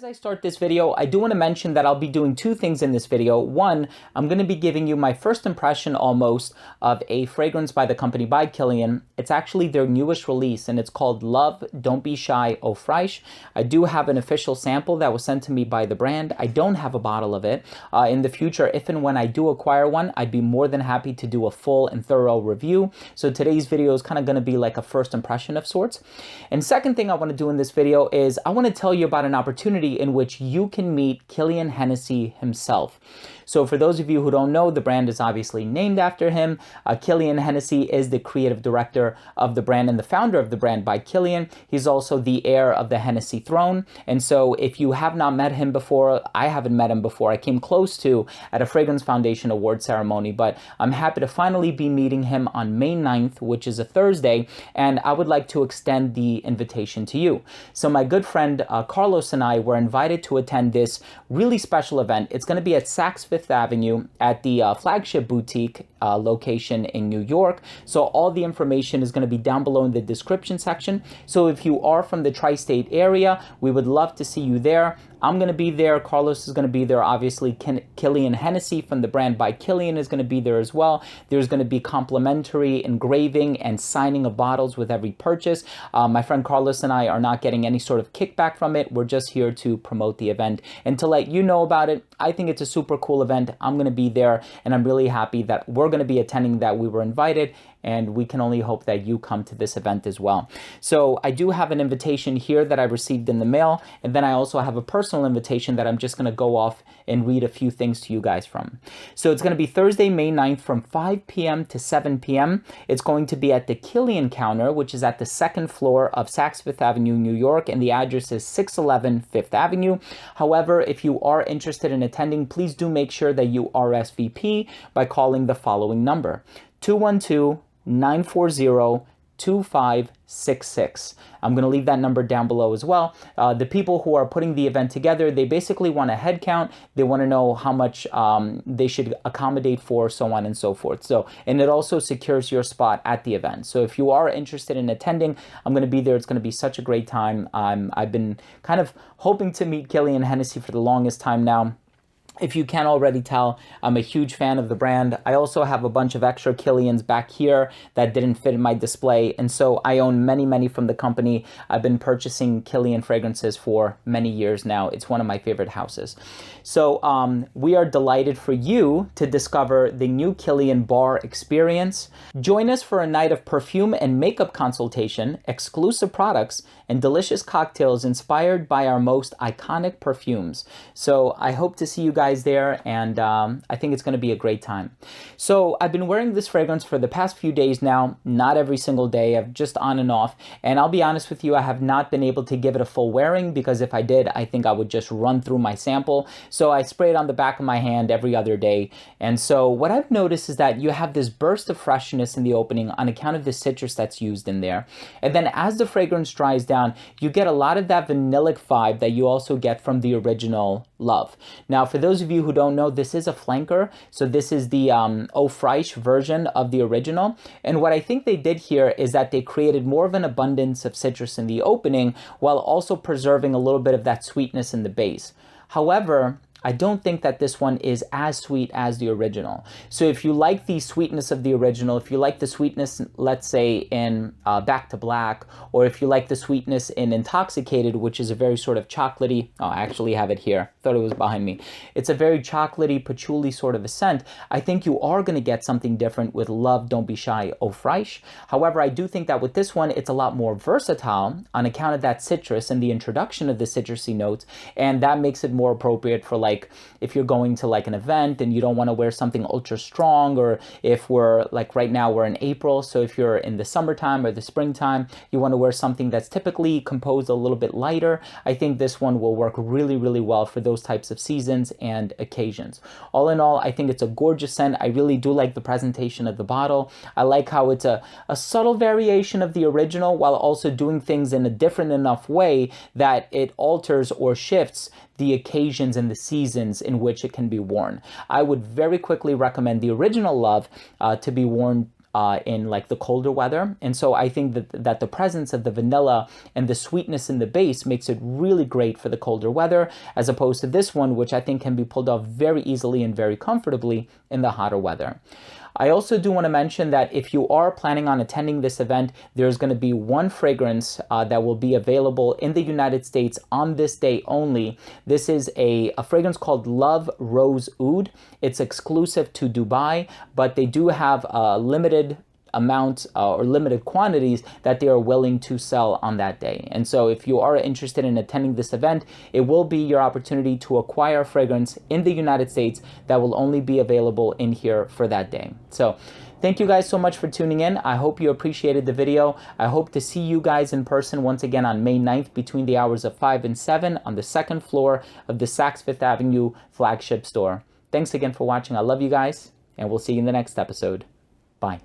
As I start this video, I do want to mention that I'll be doing two things in this video. One, I'm going to be giving you my first impression almost of a fragrance by the company by Killian. It's actually their newest release and it's called Love, Don't Be Shy, Eau Fraiche. I do have an official sample that was sent to me by the brand. I don't have a bottle of it. In the future, if and when I do acquire one, I'd be more than happy to do a full and thorough review. So today's video is kind of going to be like a first impression of sorts. And second thing I want to do in this video is I want to tell you about an opportunity in which you can meet Killian Hennessy himself. So for those of you who don't know, the brand is obviously named after him. Killian Hennessy is the creative director of the brand and the founder of the brand by Killian. He's also the heir of the Hennessy throne. And so if you have not met him before, I haven't met him before. I came close to at a Fragrance Foundation award ceremony, but I'm happy to finally be meeting him on May 9th, which is a Thursday. And I would like to extend the invitation to you. So my good friend Carlos and I were invited to attend this really special event. It's going to be at Saks Fifth Avenue at the flagship boutique location in New York. So all the information is going to be down below in the description section. So if you are from the tri-state area, we would love to see you there. I'm going to be there. Carlos is going to be there. Obviously, Killian Hennessy from the brand by Killian is going to be there as well. There's going to be complimentary engraving and signing of bottles with every purchase. My friend Carlos and I are not getting any sort of kickback from it. We're just here to promote the event and to let you know about it. I think it's a super cool event. I'm going to be there, and I'm really happy that we're going to be attending, that we were invited, and we can only hope that you come to this event as well. So I do have an invitation here that I received in the mail, and then I also have a personal invitation that I'm just going to go off and read a few things to you guys from. So it's going to be Thursday, May 9th from 5 p.m. to 7 p.m. It's going to be at the Killian counter, which is at the second floor of Saks Fifth Avenue, New York, and the address is 611 Fifth Avenue. However, if you are interested in attending, please do make sure that you RSVP by calling the following number: 212-940-2566. I'm going to leave that number down below as well. The people who are putting the event together, they basically want a head count. They want to know how much they should accommodate for, so on and so forth. So, and it also secures your spot at the event. So if you are interested in attending, I'm going to be there. It's going to be such a great time. I've been kind of hoping to meet Killian Hennessy for the longest time now. If you can't already tell, I'm a huge fan of the brand. I also have a bunch of extra Killians back here that didn't fit in my display. And so I own many from the company. I've been purchasing Killian fragrances for many years now. It's one of my favorite houses. So we are delighted for you to discover the new Killian bar experience. Join us for a night of perfume and makeup consultation, exclusive products, and delicious cocktails inspired by our most iconic perfumes. So I hope to see you guys there, and I think it's going to be a great time. So I've been wearing this fragrance for the past few days now, not every single day. I've just on and off, and I'll be honest with you, I have not been able to give it a full wearing, because if I did, I think I would just run through my sample. So I spray it on the back of my hand every other day. And so what I've noticed is that you have this burst of freshness in the opening on account of the citrus that's used in there. And then as the fragrance dries down, you get a lot of that vanillic vibe that you also get from the original Love. Now, for those of you who don't know, this is a flanker. So this is the Eau Fraiche version of the original. And what I think they did here is that they created more of an abundance of citrus in the opening while also preserving a little bit of that sweetness in the base. However, I don't think that this one is as sweet as the original. So if you like the sweetness of the original, if you like the sweetness, let's say in Back to Black, or if you like the sweetness in Intoxicated, which is a very sort of chocolatey, oh, I actually have it here, thought it was behind me. It's a very chocolatey, patchouli sort of a scent. I think you are going to get something different with Love, Don't Be Shy, Eau Fraiche. However, I do think that with this one, it's a lot more versatile on account of that citrus and the introduction of the citrusy notes, and that makes it more appropriate for like if you're going to like an event and you don't want to wear something ultra strong, or if we're like right now we're in April, so if you're in the summertime or the springtime, you want to wear something that's typically composed a little bit lighter, I think this one will work really well for those types of seasons and occasions. All in all, I think it's a gorgeous scent. I really do like the presentation of the bottle. I like how it's a subtle variation of the original while also doing things in a different enough way that it alters or shifts the occasions and the seasons in which it can be worn. I would very quickly recommend the original Love to be worn in like the colder weather. And so I think that the presence of the vanilla and the sweetness in the base makes it really great for the colder weather, as opposed to this one, which I think can be pulled off very easily and very comfortably in the hotter weather. I also do want to mention that if you are planning on attending this event, there's going to be one fragrance that will be available in the United States on this day only. This is a fragrance called Love Rose Oud. It's exclusive to Dubai, but they do have a limited amount or limited quantities that they are willing to sell on that day. And so if you are interested in attending this event, it will be your opportunity to acquire a fragrance in the United States that will only be available in here for that day. So thank you guys so much for tuning in. I hope you appreciated the video. I hope to see you guys in person once again on May 9th between the hours of 5 and 7 on the second floor of the Saks Fifth Avenue flagship store. Thanks again for watching. I love you guys, and we'll see you in the next episode. Bye.